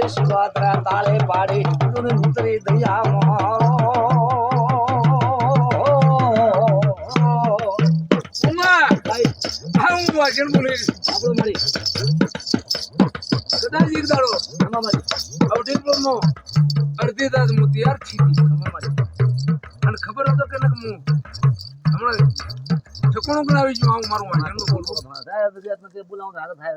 શિવાત્રા તાળે પાડે ઉતરે દયા મારો ઉમા હું વાજન બોલે આપણો મારી કદાચ એક દાડો આમાં મારી આવડી પ્રોમો અડધી દાદ મુ તૈયાર થી આમાં મારી અને ખબર હતો કે નક મુ હમણાં ઠકોણું બનાવી જો હું મારું વાજન બોલું થાય ગુજરાતમાં કે બોલાવું હાલ થાય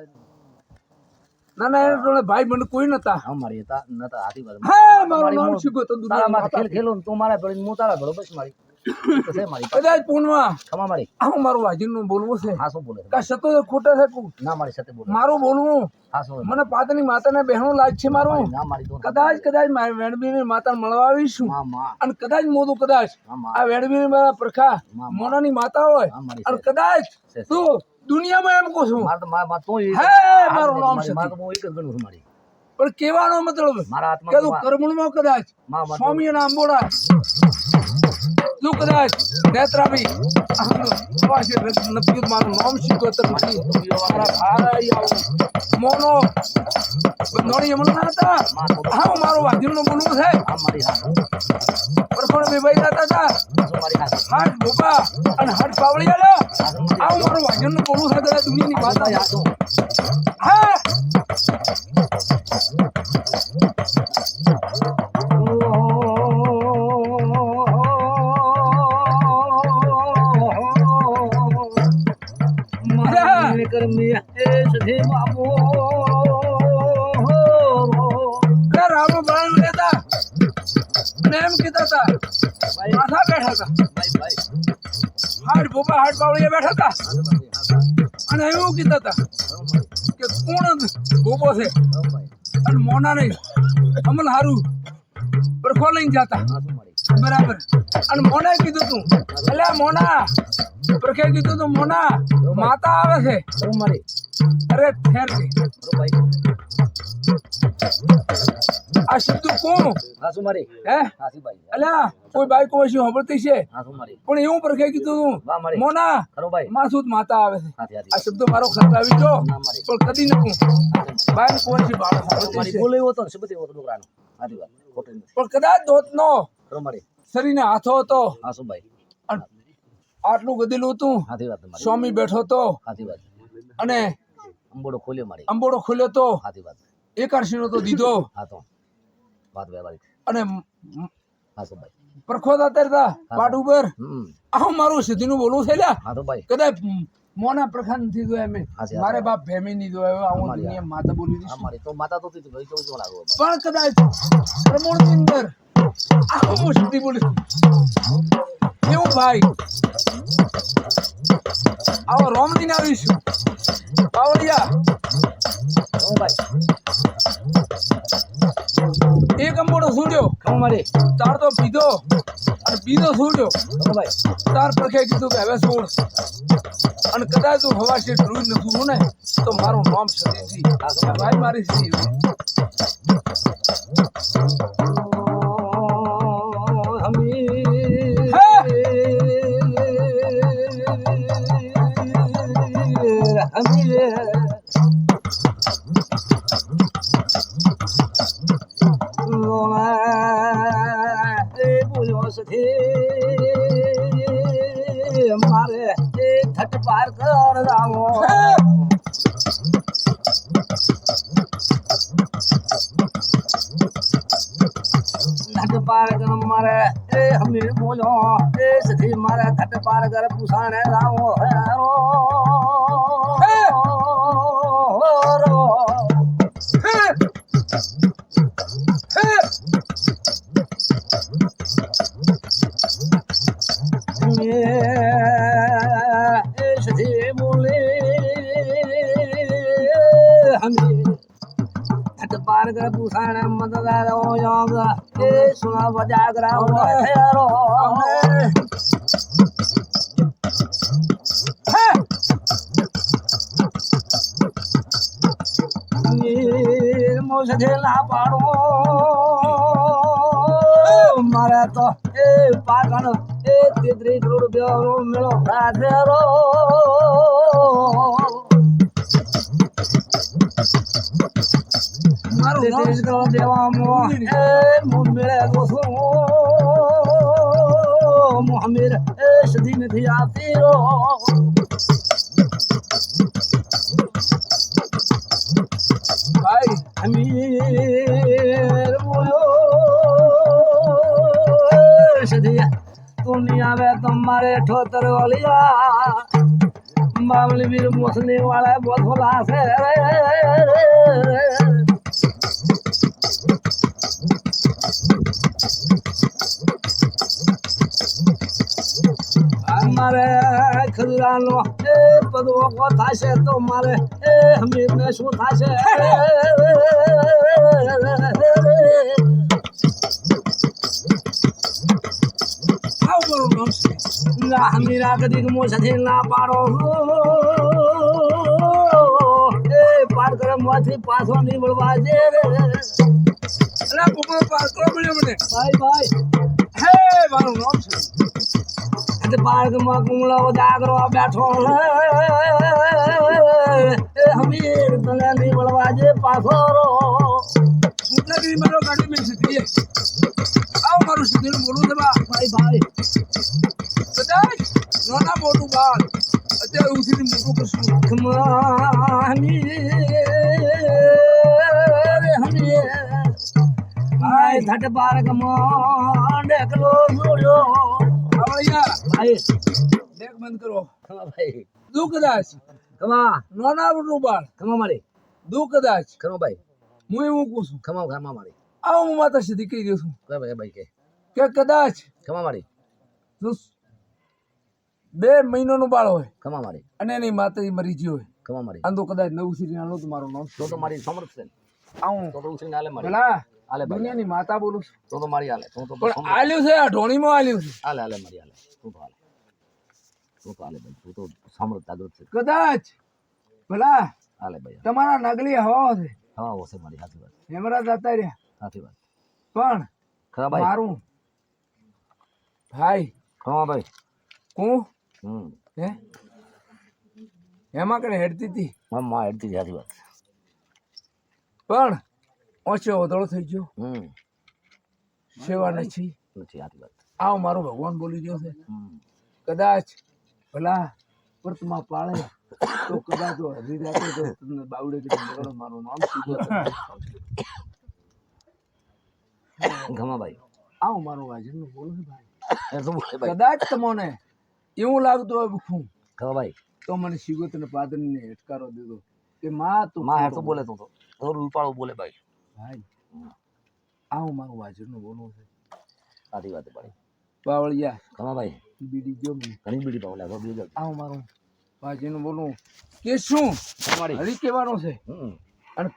ના ના એ ભાઈ મને કોઈ નતા અમારી હતા નતા હાથી પર હા મારો નામ શીખો તો દુનિયામાં ખેલ ખેલો તો મારા ભળી હું તારા ભળો બસ મારી તો છે મારી કદાચ પૂર્ણવા ખમા મારી આ મારું વાજીન નું બોલવું છે હા શું બોલે કા સતો ખોટા છે ના મારી સતે બોલે મારું બોલવું હા શું મને પાતની માતાને બહેનો લાગ છે મારું ના મારી તો કદાચ મારી વેણબીની માતા મળવા આવીશું અને કદાચ મોદું કદાચ આ વેણબીની મારા પ્રખા મોનાની માતા હોય અને કદાચ તું દુનિયામાં એમ કહું છું હે મારું નામ છે મારું હું એક જ ગણું છું મારી પણ કેવાનો મતલબ મારા આત્મા કે તું કર્મણમાં કદાચ સ્વામીના આંબોડા તું કદાચ નેત્રાવી મારું નામ શીખો તો મોનો નોડી એમનો ના હતા હા મારું વાજીનું બોલવું છે પરખોડ બે ભાઈ હતા હાટ ભોપા અને હાટ પાવળી આલો આવું મારું વાજીનું બોલવું છે કદાચ દુનિયાની વાત હા રાવણ બળાણ લેતા અને એમ કીધા હતા માથા બેઠા હતા હાટ ભોપા હાટ પાવળીએ બેઠા હતા અને એવું કીધા હતા કે કોણ ભોપો છે અને મોના નહીં અમલ હારું પરખો લઈને જતા બરાબર અને મોને કીધું તું એટલે મોના પરખે કીધું તું મોના માતા આવે છે મારી અરે ઠેર આ શબ્દ કોણ હાસુ મારી હે હાસી ભાઈ અલ્યા કોઈ બાઈ કોઈ શું સાંભળતી છે હાસુ મારી પણ એવું પરખે કીધું તું મોના ખરો ભાઈ માસુદ માતા આવે છે આ શબ્દ મારો ખરાબ આવી જો પણ કદી નકું બાઈ કોઈ છે બાળક સાંભળતી બોલે એવો તો શબ્દ એવો છોકરાનો સાચી વાત ખોટી નથી પણ કદાચ દોતનો ખરો મારી શરીરને હાથો હતો હાસુ ભાઈ આટલું ગદેલું હતું સાચી વાત તમારી સ્વામી બેઠો તો સાચી વાત અને અંબોડો ખોલ્યો તો સાચી વાત એકારશીનો તો દીધો હા તો વાત વ્યવહારિક અને હાસુ ભાઈ પરખોદા તરતા પાટ ઉપર આ મારું સીધીનું બોલવું છે લ્યા હા તો ભાઈ કદાચ મોના પ્રખાન થી જો એમ મારે બાપ ભેમી ની જો આવું દુનિયા માતા બોલી દીધી મારી તો માતા તો થી ભાઈ તો લાગો પણ કદાચ પ્રમોણ ની અંદર આવું સીધી બોલી એવું ભાઈ આવો રોમદીને આવીશું પાવડિયા ઓ ભાઈ એક અંબોડો છૂટ્યો મારે તાર તો પીધો અને બીજો છૂટ્યો ભાઈ તાર પરખે કીધું કે હવે છોડ અને કદાચ તું હવા શેઠ રૂજ નથી ને તો મારું નામ સતીજી ભાઈ મારી સી મારે થટ પાર કર રામો થટ પાર કર મારે એ હમી બોલો એ સધી મારે થટ પાર કર પૂછાણે રામો હેરો पार कर पूछाण मददार हो जाऊंगा ए सुना बजा करा हेरो मुझे ढेला पाड़ो मारा तो ए पागल ए 33 करोड़ रुपया मिलो राधेरो મારું નામ તે તો દેવામાં એ મુમેળે દોસો મોહમેર એ સદી નથી આવતી રો ભાઈ અમીર બોલો સદી તું આવે તમારે ઠોતર વાલિયા મામલી વીર મોસલી વાળા બોથોલા છે મારે ખુદાનો એ પદો કો થાશે તો મારે એ હમીરને શું થાશે આવ મારું નામ છે ના હમીરા કદી મો સાથે ના પાડો એ પાર કરે મોથી પાછો નહીં મળવા દે અલા પોપડો પાર કરો મળ્યો મને ભાઈ હે મારું નામ છે તે પાર્કમાં કુમળો જાગરો બેઠો એ હમીર તને નહીં મળવા દે પાછો રો સુટલાગીરી મારો ગાડી મેં સીધી આવ મારું સીધીનું બોલું છે બા ભાઈ કદાચ નાના મોટું બાળ અત્યારે ઉઠીને મોટું કરશું ખમાની હમીર ભાઈ ધટ પાર્કમાં ડેકલો જોડ્યો આવળિયા ભાઈ ડેક બંધ કરો ખમા ભાઈ દુ કદાચ ખમા નાના મોટું બાળ ખમા મારી દુ કદાચ ખમા ભાઈ હું એવું કહું છું ખમા મારી આવ હું માતા સીધી કહી દઉં છું ભાઈ કે કદાચ ખમા મારી જો 2 મહિનાનું બાળ હોય ખમા મારી અને એની માતા મરી ગઈ હોય ખમા મારી આમ તો કદાચ નવું સિરિયલ આલો તમારું નામ તો મારી સમર્થ છે આવું તો ઉછીને આલે મારી ભલા આલે ભાઈ દુનિયાની માતા બોલું છું તો મારી આલે તો પણ આલ્યું છે આ ઢોણીમાં આલ્યું છે આલે મારી આલે તું તો આલે ભાઈ તું તો સમર્થ જાગૃત છે કદાચ ભલા આલે ભાઈ તમારા નગલી હવા છે હા ઓસે મારી સાચી વાત હેમરાજ જતા રહ્યા સાચી વાત પણ ખરા ભાઈ મારું ભાઈ ખરા ભાઈ હું હે એમાં કને હેડતી હતી માં હેડતી સાચી વાત પણ ઓછો વધોળો થઈ ગયો સેવા નથી સાચી વાત આવ મારો ભગવાન બોલી ગયો છે કદાચ ભલા વર્તમાં પાળે તો કદાચ હરી રાતે તો તમને બાવડે કે મારું નામ સીધું ગમા ભાઈ આવ મારું વાજનનું બોલું છે ભાઈ એ તો બોલે ભાઈ કદાચ તમને એવું લાગતું હોય ભૂખું ગમા ભાઈ તો મને શિગોતને પાદરને હેટકારો દીધો કે માં તું માં હેઠું બોલે તો રૂપાળો બોલે ભાઈ ભાઈ આવ મારું વાજનનું બોલવું છે સાચી વાત ભાઈ બાવળિયા ગમા ભાઈ બીડી ગયો મને ઘણી બીડી પાવલે બીજો આવ મારું વાજનનું બોલવું કે શું તમારી હરી કહેવાનું છે અને